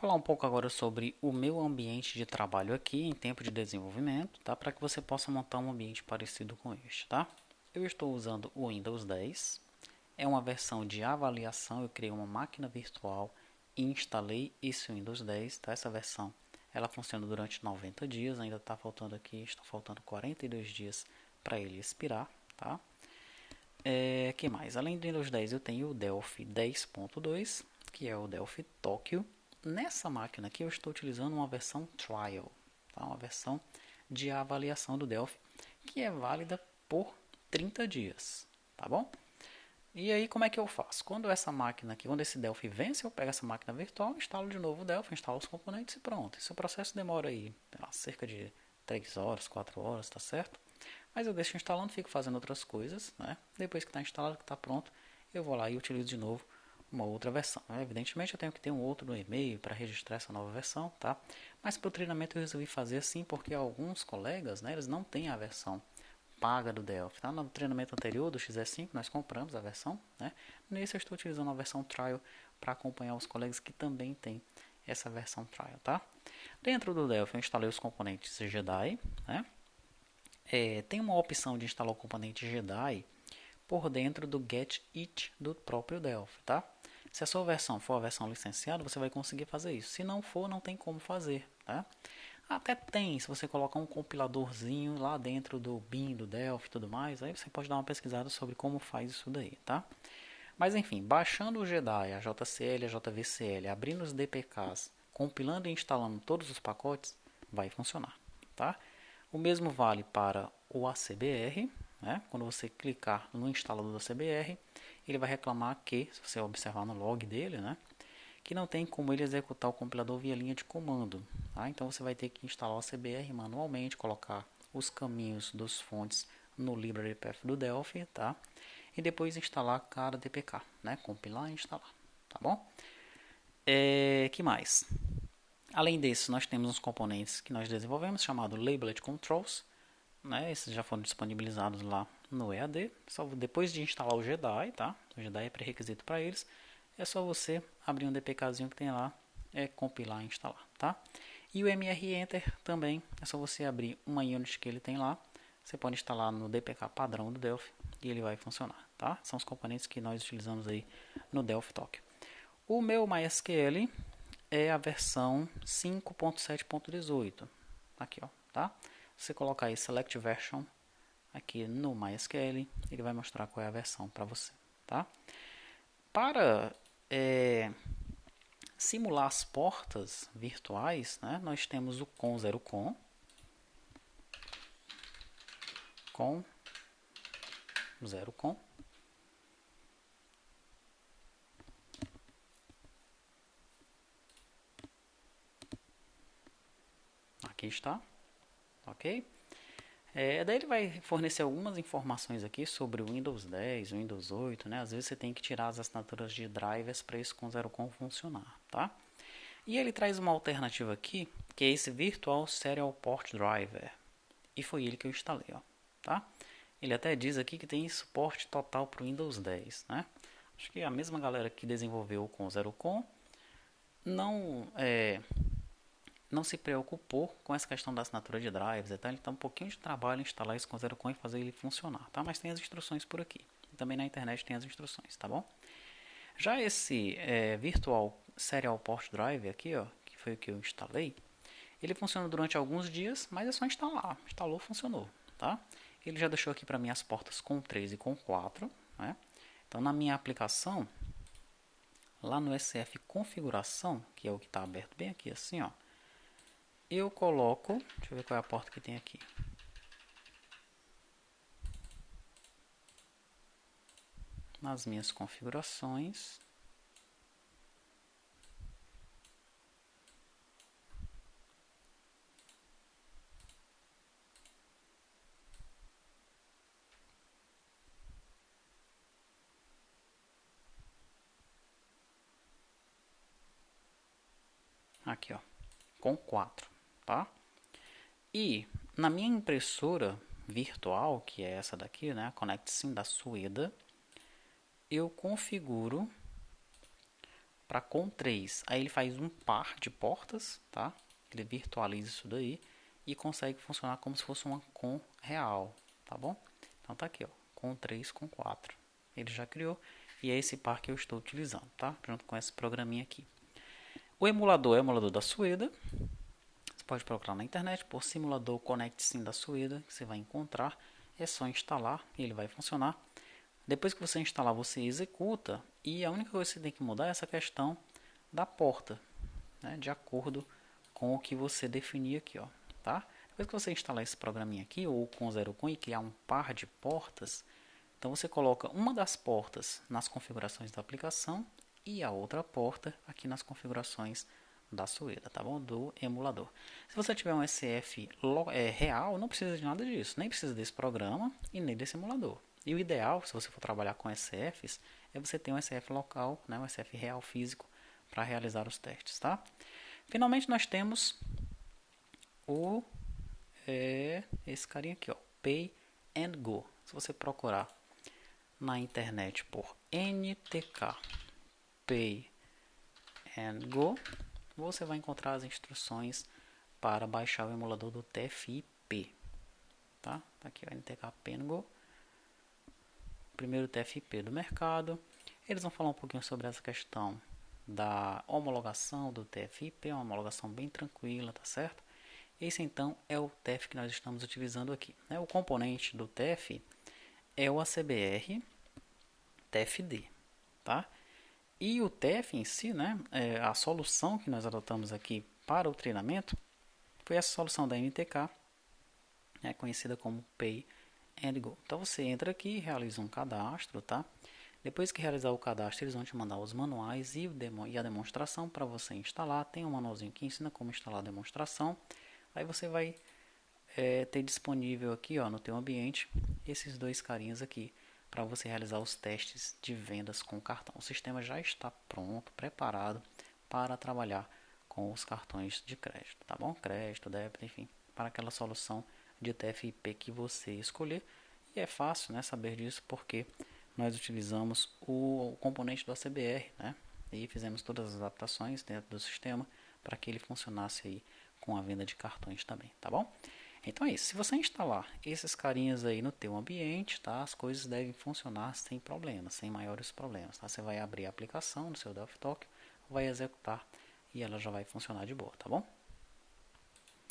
Falar um pouco agora sobre o meu ambiente de trabalho aqui em tempo de desenvolvimento, tá? Para que você possa montar um ambiente parecido com este, tá? Eu estou usando o Windows 10. É uma versão de avaliação. Eu criei uma máquina virtual e instalei esse Windows 10, tá? Essa versão, ela funciona durante 90 dias. Ainda está faltando aqui, estão faltando 42 dias para ele expirar, tá? Que mais? Além do Windows 10, eu tenho o Delphi 10.2, que é o Delphi Tokyo. Nessa máquina aqui eu estou utilizando uma versão trial, tá? Uma versão de avaliação do Delphi, que é válida por 30 dias, tá bom? E aí como é que eu faço? Quando essa máquina aqui, quando esse Delphi vence, eu pego essa máquina virtual, instalo de novo o Delphi, instalo os componentes e pronto. Esse processo demora aí, cerca de 3 horas, 4 horas, tá certo? Mas eu deixo instalando, fico fazendo outras coisas, né? Depois que está instalado, que está pronto, eu vou lá e utilizo de novo uma outra versão. Evidentemente eu tenho que ter um outro e-mail para registrar essa nova versão, tá? Mas para o treinamento eu resolvi fazer assim porque alguns colegas, né, eles não têm a versão paga do Delphi, tá? No treinamento anterior do XE5 nós compramos a versão, né? Nesse eu estou utilizando a versão trial para acompanhar os colegas que também têm essa versão trial, tá? Dentro do Delphi eu instalei os componentes Jedi, né? Tem uma opção de instalar o componente Jedi por dentro do Get It do próprio Delphi, tá? Se a sua versão for a versão licenciada, você vai conseguir fazer isso. Se não for, não tem como fazer, tá? Até tem, se você colocar um compiladorzinho lá dentro do bin, do Delphi e tudo mais, aí você pode dar uma pesquisada sobre como faz isso daí, tá? Mas enfim, baixando o Jedi, a JCL, a JVCL, abrindo os DPKs, compilando e instalando todos os pacotes, vai funcionar, tá? O mesmo vale para o ACBR, né? Quando você clicar no instalador do ACBR, ele vai reclamar que, se você observar no log dele, né, que não tem como ele executar o compilador via linha de comando. Tá? Então você vai ter que instalar o ACBR manualmente, colocar os caminhos dos fontes no library path do Delphi, tá? E depois instalar cada DPK, né? Compilar e instalar, tá bom? Que mais? Além disso, nós temos uns componentes que nós desenvolvemos chamado Labelet Controls, né? Esses já foram disponibilizados lá no EAD. Só depois de instalar o Jedi, tá? O Jedi é pré-requisito para eles. É só você abrir um DPKzinho que tem lá, compilar e instalar, tá? E o MR Enter também é só você abrir uma unit que ele tem lá. Você pode instalar no DPK padrão do Delphi e ele vai funcionar, tá? São os componentes que nós utilizamos aí no Delphi Tokyo. O meu MySQL é a versão 5.7.18. Aqui, ó, tá? Você colocar aí Select Version aqui no MySQL, ele vai mostrar qual é a versão para você, tá? Para simular as portas virtuais, né, nós temos o com0com, com 0com. Aqui está, ok? Daí ele vai fornecer algumas informações aqui sobre o Windows 10, o Windows 8, né? Às vezes você tem que tirar as assinaturas de drivers para esse com0com funcionar, tá? E ele traz uma alternativa aqui, que é esse Virtual Serial Port Driver. E foi ele que eu instalei, ó, tá? Ele até diz aqui que tem suporte total para o Windows 10, né? Acho que a mesma galera que desenvolveu o com0com não se preocupou com essa questão da assinatura de drives, tá? Ele tá um pouquinho de trabalho em instalar esse com0com e fazer ele funcionar, tá? Mas tem as instruções por aqui. Também na internet tem as instruções, tá bom? Já esse Virtual Serial Port Drive aqui, ó, que foi o que eu instalei, ele funciona durante alguns dias, mas é só instalar. Instalou, funcionou, tá? Ele já deixou aqui para mim as portas com 3 e com 4, né? Então na minha aplicação, lá no SF configuração, que é o que está aberto bem aqui assim, ó, eu coloco, deixa eu ver qual é a porta que tem aqui. Nas minhas configurações, aqui ó, com 4, tá? E na minha impressora virtual, que é essa daqui, né, a ConnectSim da Sueda, eu configuro para com 3. Aí ele faz um par de portas, tá? Ele virtualiza isso daí e consegue funcionar como se fosse uma com real, tá bom? Então tá aqui, ó, com 3 com 4. Ele já criou e é esse par que eu estou utilizando, tá? Junto com esse programinha aqui. O emulador é o emulador da Sueda. Você pode procurar na internet por simulador Connect Sim da Sueda, que você vai encontrar. É só instalar e ele vai funcionar. Depois que você instalar, você executa e a única coisa que você tem que mudar é essa questão da porta, né, de acordo com o que você definir aqui, ó, tá? Depois que você instalar esse programinha aqui, ou com zero com e criar um par de portas, então você coloca uma das portas nas configurações da aplicação e a outra porta aqui nas configurações da Sueda, tá bom? Do emulador. Se você tiver um SF real, não precisa de nada disso, nem precisa desse programa e nem desse emulador. E o ideal, se você for trabalhar com SFs, é você ter um SF local, né, um SF real físico, para realizar os testes, tá? Finalmente nós temos o esse carinha aqui, ó, Pay and Go. Se você procurar na internet por NTK Pay and Go, você vai encontrar as instruções para baixar o emulador do TFIP, tá? Tá aqui o NTK Pay and Go, primeiro TFIP do mercado. Eles vão falar um pouquinho sobre essa questão da homologação do TFIP, é uma homologação bem tranquila, tá certo? Esse então é o TF que nós estamos utilizando aqui, né? O componente do TF é o ACBR TFD, tá? E o TF em si, né, a solução que nós adotamos aqui para o treinamento foi essa solução da NTK, né, conhecida como Pay and Go. Então você entra aqui, realiza um cadastro, tá? Depois que realizar o cadastro, eles vão te mandar os manuais e a demonstração para você instalar. Tem um manualzinho que ensina como instalar a demonstração. Aí você vai ter disponível aqui, ó, no teu ambiente esses dois carinhas aqui para você realizar os testes de vendas com cartão. O sistema já está pronto, preparado para trabalhar com os cartões de crédito, tá bom? Crédito, débito, enfim, para aquela solução de TFIP que você escolher. E é fácil, né, saber disso porque nós utilizamos o componente do ACBR, né? E fizemos todas as adaptações dentro do sistema para que ele funcionasse aí com a venda de cartões também, tá bom? Então é isso. Se você instalar esses carinhas aí no teu ambiente, tá? As coisas devem funcionar sem problemas, sem maiores problemas, tá? Você vai abrir a aplicação no seu DevTalk, vai executar e ela já vai funcionar de boa, tá bom?